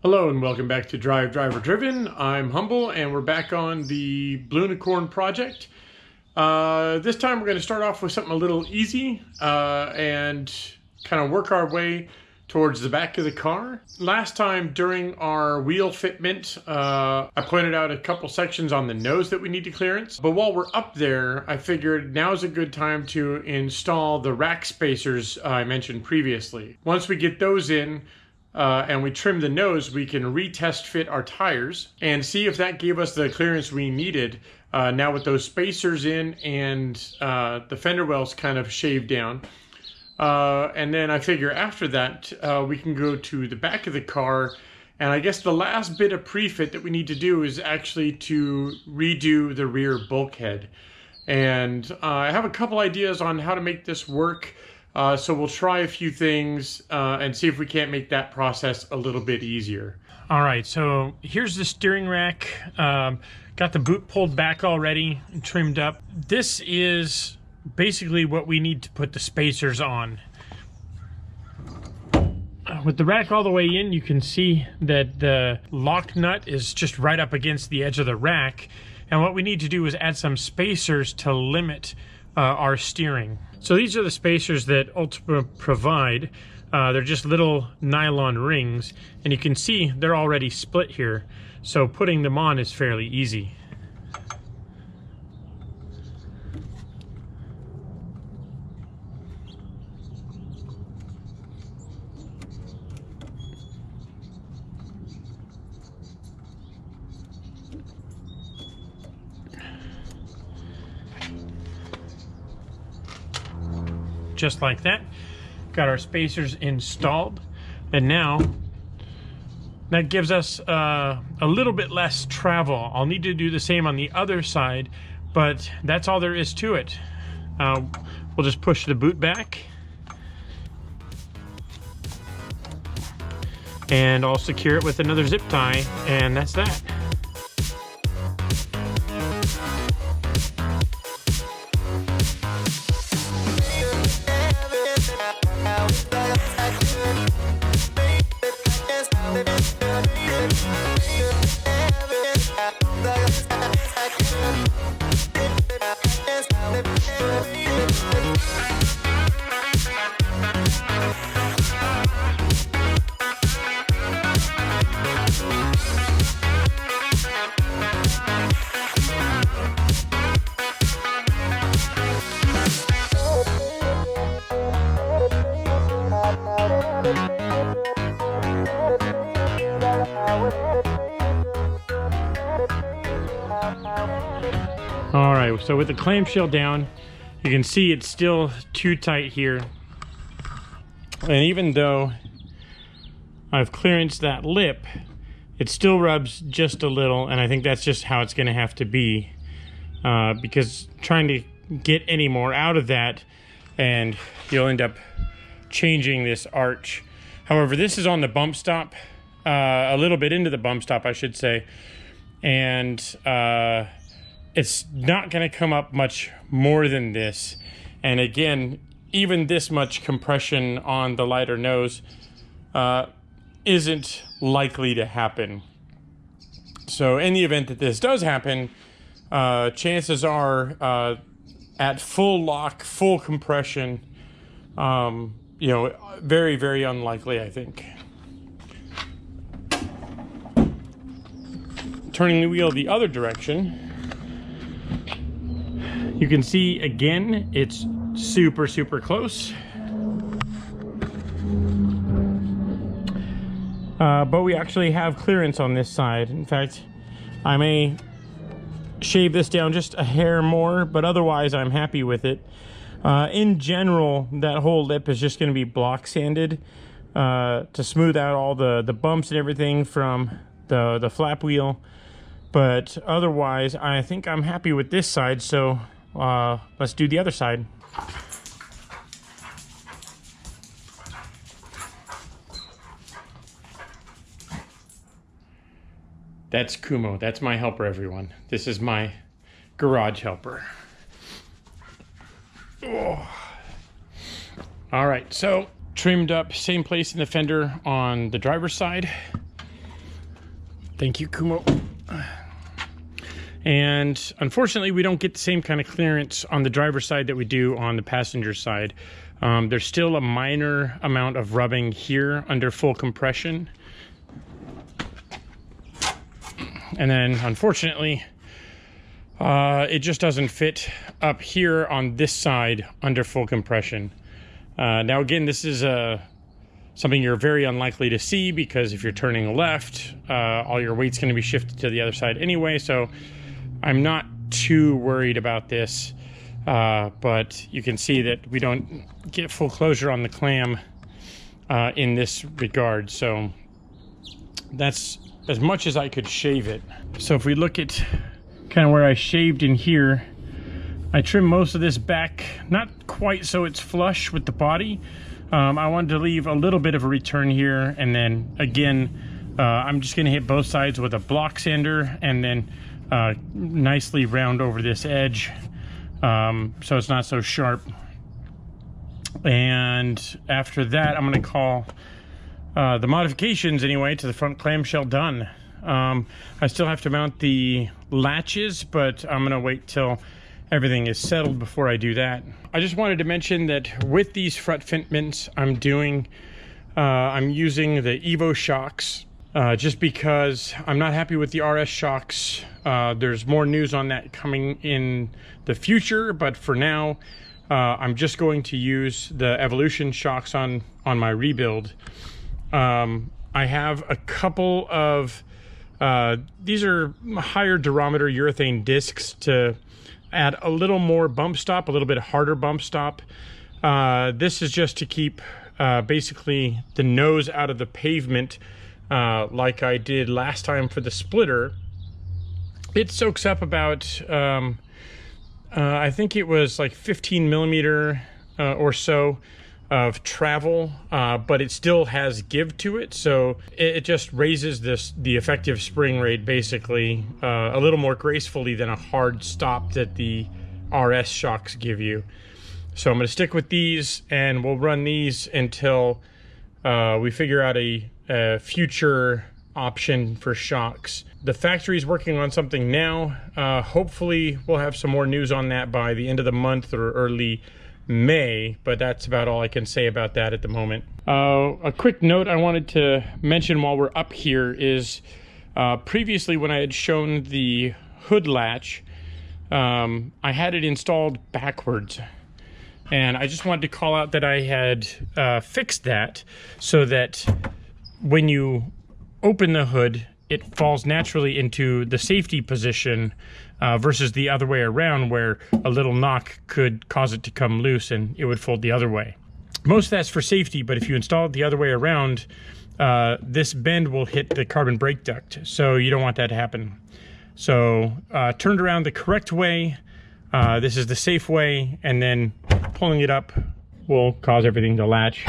Hello and welcome back to DriveDriverDriven. I'm Humble and we're back on the Blunicorn project. This time we're going to start off with something a little easy and kind of work our way towards the back of the car. Last time during our wheel fitment, I pointed out a couple sections on the nose that we need to clearance. But while we're up there, I figured now's a good time to install the rack spacers I mentioned previously. Once we get those in, and we trim the nose, we can retest fit our tires and see if that gave us the clearance we needed. Now with those spacers in and the fender wells kind of shaved down. And then I figure after that, we can go to the back of the car. And I guess the last bit of pre-fit that we need to do is actually to redo the rear bulkhead. And I have a couple ideas on how to make this work. So we'll try a few things and see if we can't make that process a little bit easier. All right, so here's the steering rack. Got the boot pulled back already and trimmed up. This is basically what we need to put the spacers on. With the rack all the way in, you can see that the lock nut is just right up against the edge of the rack. And what we need to do is add some spacers to limit our steering. So these are the spacers that Ultima provide. They're just little nylon rings, and you can see they're already split here. So putting them on is fairly easy. Just like that. Got our spacers installed, and now that gives us a little bit less travel. I'll need to do the same on the other side, but that's all there is to it. We'll just push the boot back, and I'll secure it with another zip tie, and that's that. All right, so with the clamshell down, you can see it's still too tight here. And even though I've clearanced that lip, it still rubs just a little, and I think that's just how it's gonna have to be. Because trying to get any more out of that, and you'll end up changing this arch. However, this is on the bump stop, a little bit into the bump stop, I should say. And it's not going to come up much more than this. And again, even this much compression on the lighter nose isn't likely to happen. So in the event that this does happen, chances are at full lock, full compression, you know, very, very unlikely, I think. Turning the wheel the other direction, you can see again it's super close, but we actually have clearance on this side. In fact, I may shave this down just a hair more, but otherwise I'm happy with it. In general, that whole lip is just going to be block sanded to smooth out all the bumps and everything from the flap wheel. But otherwise, I think I'm happy with this side, so let's do the other side. That's Kumo. That's my helper, everyone. This is my garage helper. Oh. All right, so trimmed up, same place in the fender on the driver's side. Thank you, Kumo. And unfortunately, we don't get the same kind of clearance on the driver's side that we do on the passenger side. There's still a minor amount of rubbing here under full compression. And then, unfortunately, it just doesn't fit up here on this side under full compression. Now, again, this is something you're very unlikely to see because if you're turning left, all your weight's going to be shifted to the other side anyway. So I'm not too worried about this, but you can see that we don't get full closure on the clam in this regard. So that's as much as I could shave it. So if we look at kind of where I shaved in here, I trimmed most of this back, not quite so it's flush with the body. I wanted to leave a little bit of a return here, and then again, I'm just gonna hit both sides with a block sander and then nicely round over this edge so it's not so sharp. And after that, I'm gonna call the modifications anyway to the front clamshell done. I still have to mount the latches, but I'm gonna wait till everything is settled before I do that. I just wanted to mention that with these front fitments I'm using the Evo shocks just because I'm not happy with the RS shocks. There's more news on that coming in the future, but for now I'm just going to use the Evolution shocks on my rebuild. I have a couple of these are higher durometer urethane discs to add a little more bump stop, a little bit harder bump stop. This is just to keep basically the nose out of the pavement like I did last time for the splitter. It soaks up about, I think it was like 15 millimeter or so of travel, but it still has give to it, so it just raises the effective spring rate basically a little more gracefully than a hard stop that the RS shocks give you. So I'm going to stick with these, and we'll run these until we figure out a future option for shocks. The factory's working on something now. Hopefully we'll have some more news on that by the end of the month or early May, but that's about all I can say about that at the moment. A quick note I wanted to mention while we're up here is previously when I had shown the hood latch, I had it installed backwards, and I just wanted to call out that I had fixed that so that when you open the hood it falls naturally into the safety position versus the other way around, where a little knock could cause it to come loose and it would fold the other way. Most of that's for safety, but if you install it the other way around, this bend will hit the carbon brake duct, so you don't want that to happen. So turned around the correct way, this is the safe way, and then pulling it up will cause everything to latch,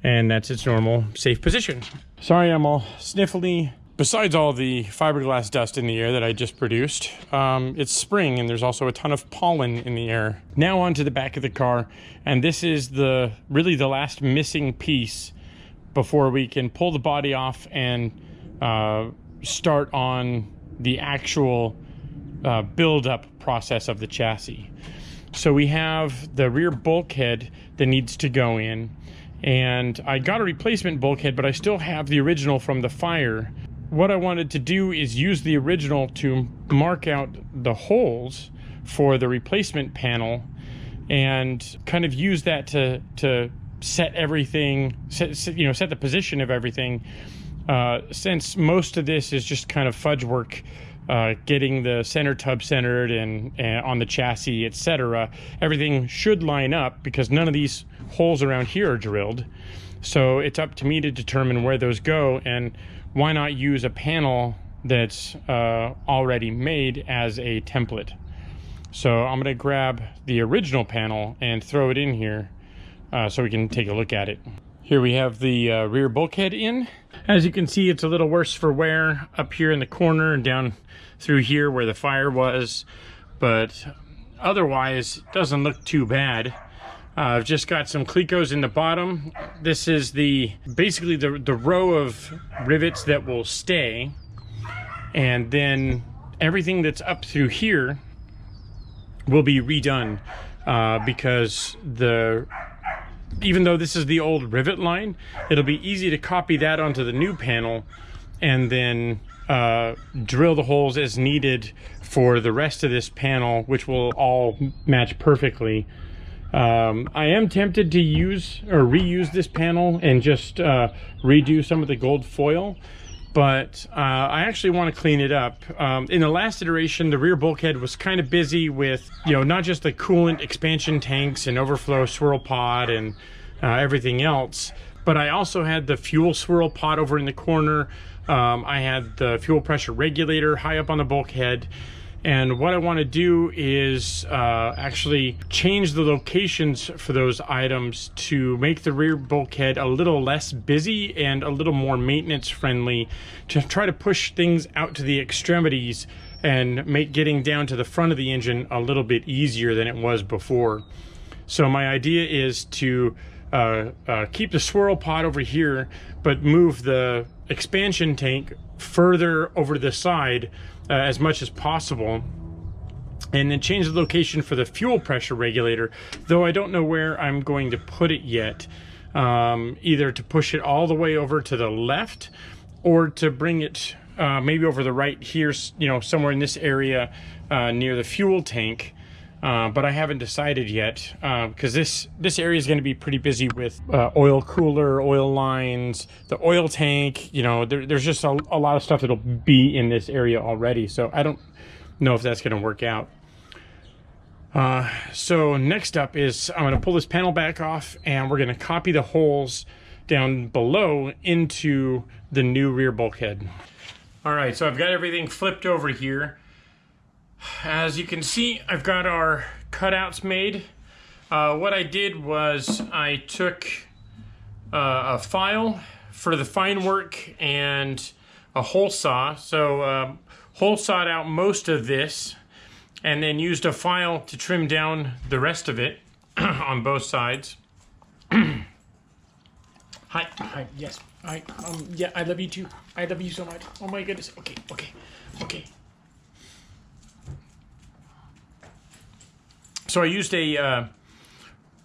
and that's its normal safe position. Sorry I'm all sniffly. Besides all the fiberglass dust in the air that I just produced, it's spring and there's also a ton of pollen in the air. Now onto the back of the car, and this is really the last missing piece before we can pull the body off and start on the actual build-up process of the chassis. So we have the rear bulkhead that needs to go in, and I got a replacement bulkhead, but I still have the original from the fire. What I wanted to do is use the original to mark out the holes for the replacement panel and kind of use that to set everything, set the position of everything. Since most of this is just kind of fudge work, getting the center tub centered and on the chassis, etc., everything should line up because none of these holes around here are drilled. So it's up to me to determine where those go, and why not use a panel that's already made as a template. So I'm gonna grab the original panel and throw it in here so we can take a look at it. Here we have the rear bulkhead in. As you can see, it's a little worse for wear up here in the corner and down through here where the fire was, but otherwise it doesn't look too bad. I've just got some clecos in the bottom. This is basically the row of rivets that will stay. and then everything that's up through here will be redone, because even though this is the old rivet line, it'll be easy to copy that onto the new panel and then drill the holes as needed for the rest of this panel, which will all match perfectly. I am tempted to use or reuse this panel and just redo some of the gold foil, but I actually want to clean it up. In the last iteration, the rear bulkhead was kind of busy with, not just the coolant expansion tanks and overflow swirl pod and everything else, but I also had the fuel swirl pod over in the corner. I had the fuel pressure regulator high up on the bulkhead. And what I want to do is actually change the locations for those items to make the rear bulkhead a little less busy and a little more maintenance friendly, to try to push things out to the extremities and make getting down to the front of the engine a little bit easier than it was before. So my idea is to keep the swirl pod over here, but move the expansion tank further over to the side as much as possible, and then change the location for the fuel pressure regulator, though I don't know where I'm going to put it yet. Either to push it all the way over to the left, or to bring it maybe over the right here, somewhere in this area near the fuel tank. But I haven't decided yet, because this area is going to be pretty busy with oil cooler, oil lines, the oil tank. There's just a lot of stuff that'll be in this area already, so I don't know if that's going to work out. So next up is I'm going to pull this panel back off, and we're going to copy the holes down below into the new rear bulkhead. All right, so I've got everything flipped over here. As you can see, I've got our cutouts made. What I did was I took a file for the fine work and a hole saw. So hole sawed out most of this, and then used a file to trim down the rest of it on both sides. Hi, yes. Yeah, I love you too. I love you so much. Oh my goodness. Okay. So I used a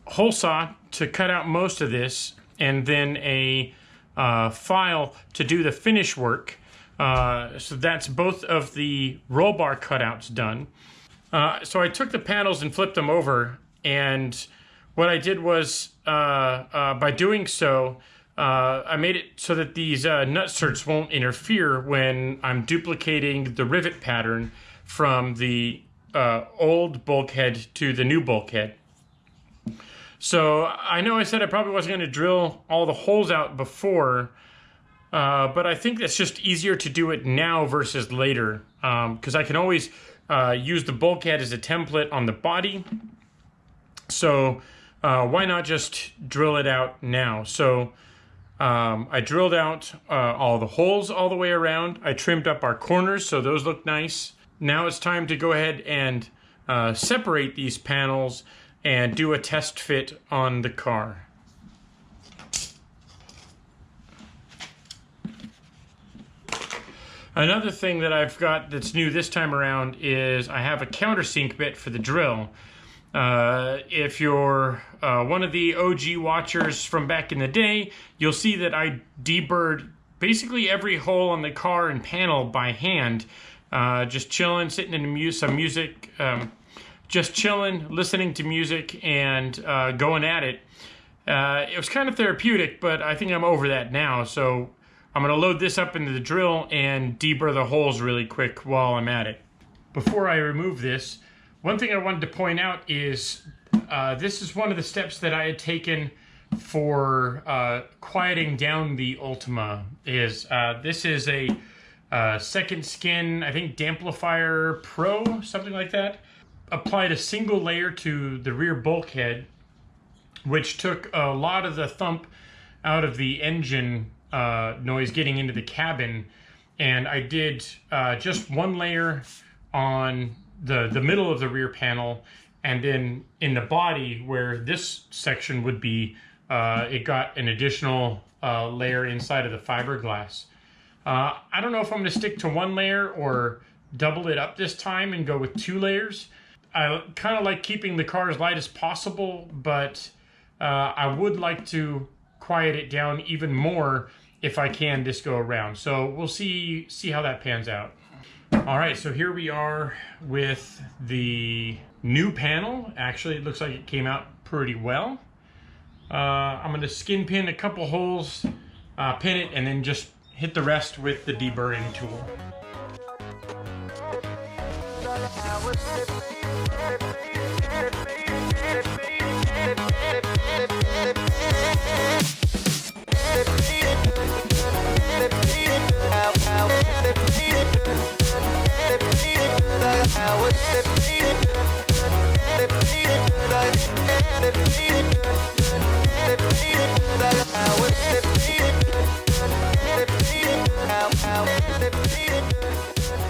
hole saw to cut out most of this, and then a file to do the finish work. So that's both of the roll bar cutouts done. So I took the panels and flipped them over, and what I did was, by doing so, I made it so that these nut certs won't interfere when I'm duplicating the rivet pattern from the old bulkhead to the new bulkhead. So I know I said I probably wasn't going to drill all the holes out before, but I think that's just easier to do it now versus later, because I can always use the bulkhead as a template on the body. So why not just drill it out now? So I drilled out all the holes all the way around. I trimmed up our corners so those look nice. Now it's time to go ahead and separate these panels and do a test fit on the car. Another thing that I've got that's new this time around is I have a countersink bit for the drill. If you're one of the OG watchers from back in the day, you'll see that I deburred basically every hole on the car and panel by hand. Just chilling, sitting in some music, just chilling, listening to music, and going at it. It was kind of therapeutic, but I think I'm over that now. So I'm going to load this up into the drill and deburr the holes really quick while I'm at it. Before I remove this, one thing I wanted to point out is this is one of the steps that I had taken for quieting down the Ultima. This is a Second Skin, I think, Damplifier Pro, something like that. Applied a single layer to the rear bulkhead, which took a lot of the thump out of the engine noise getting into the cabin. And I did just one layer on the middle of the rear panel, and then in the body where this section would be, it got an additional layer inside of the fiberglass. I don't know if I'm going to stick to 1 layer or double it up this time and go with 2 layers. I kind of like keeping the car as light as possible, but I would like to quiet it down even more if I can this go around. So we'll see how that pans out. All right, so here we are with the new panel. Actually, it looks like it came out pretty well. I'm going to skin pin a couple holes, pin it, and then just hit the rest with the deburring tool.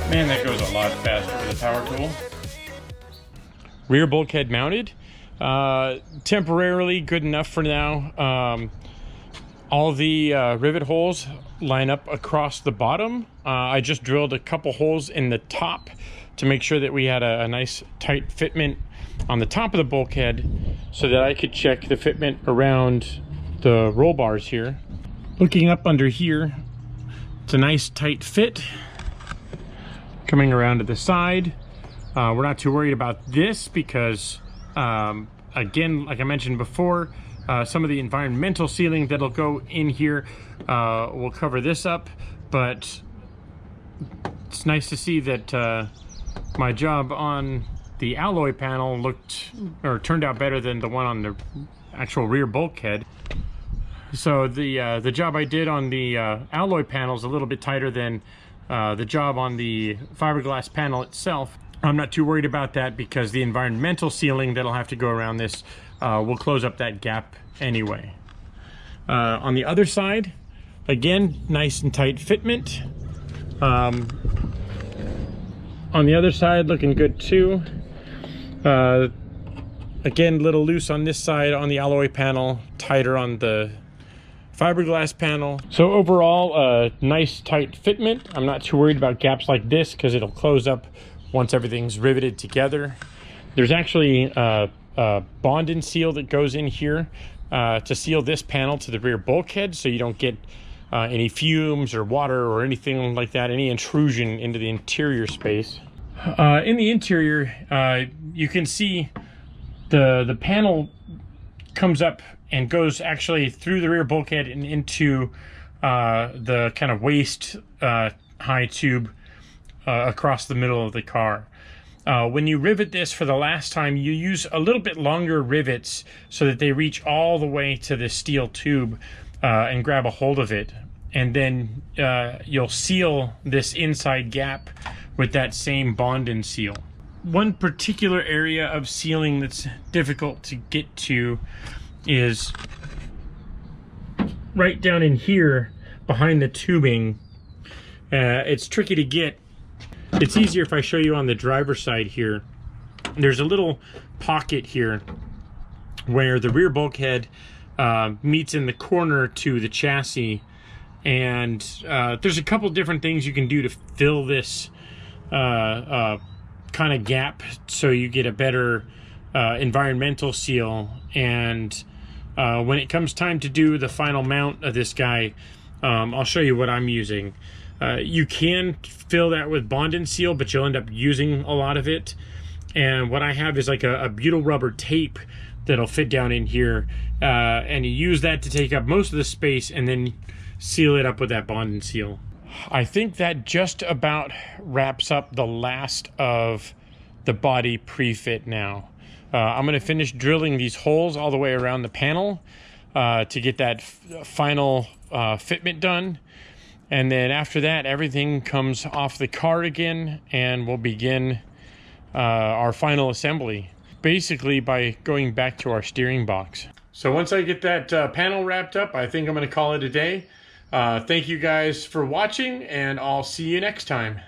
Man, that goes a lot faster with a power tool. Rear bulkhead mounted. Temporarily good enough for now. All the rivet holes line up across the bottom. I just drilled a couple holes in the top to make sure that we had a nice tight fitment on the top of the bulkhead so that I could check the fitment around the roll bars here. Looking up under here, it's a nice tight fit. Coming around to the side, we're not too worried about this because again, like I mentioned before, some of the environmental sealing that'll go in here will cover this up, but it's nice to see that my job on the alloy panel turned out better than the one on the actual rear bulkhead. So the job I did on the alloy panel is a little bit tighter than the job on the fiberglass panel itself. I'm not too worried about that because the environmental sealing that'll have to go around this will close up that gap anyway. On the other side, again, nice and tight fitment. On the other side, looking good too. Again, a little loose on this side on the alloy panel, tighter on the fiberglass panel. So overall, nice tight fitment. I'm not too worried about gaps like this because it'll close up once everything's riveted together. There's actually a bond and seal that goes in here to seal this panel to the rear bulkhead so you don't get any fumes or water or anything like that, any intrusion into the interior space. In the interior, you can see the panel comes up and goes actually through the rear bulkhead and into the kind of waist high tube across the middle of the car. When you rivet this for the last time, you use a little bit longer rivets so that they reach all the way to the steel tube and grab a hold of it. And then you'll seal this inside gap with that same bond and seal. One particular area of sealing that's difficult to get to is right down in here behind the tubing. It's tricky to get. It's easier if I show you on the driver's side here. There's a little pocket here where the rear bulkhead meets in the corner to the chassis, and there's a couple different things you can do to fill this kind of gap so you get a better environmental seal. And when it comes time to do the final mount of this guy, I'll show you what I'm using. You can fill that with bond and seal, but you'll end up using a lot of it. And what I have is like a butyl rubber tape that'll fit down in here, and you use that to take up most of the space and then seal it up with that bond and seal. I think that just about wraps up the last of the body pre-fit now. I'm going to finish drilling these holes all the way around the panel to get that final fitment done. And then after that, everything comes off the car again, and we'll begin our final assembly, basically by going back to our steering box. So once I get that panel wrapped up, I think I'm going to call it a day. Thank you guys for watching, and I'll see you next time.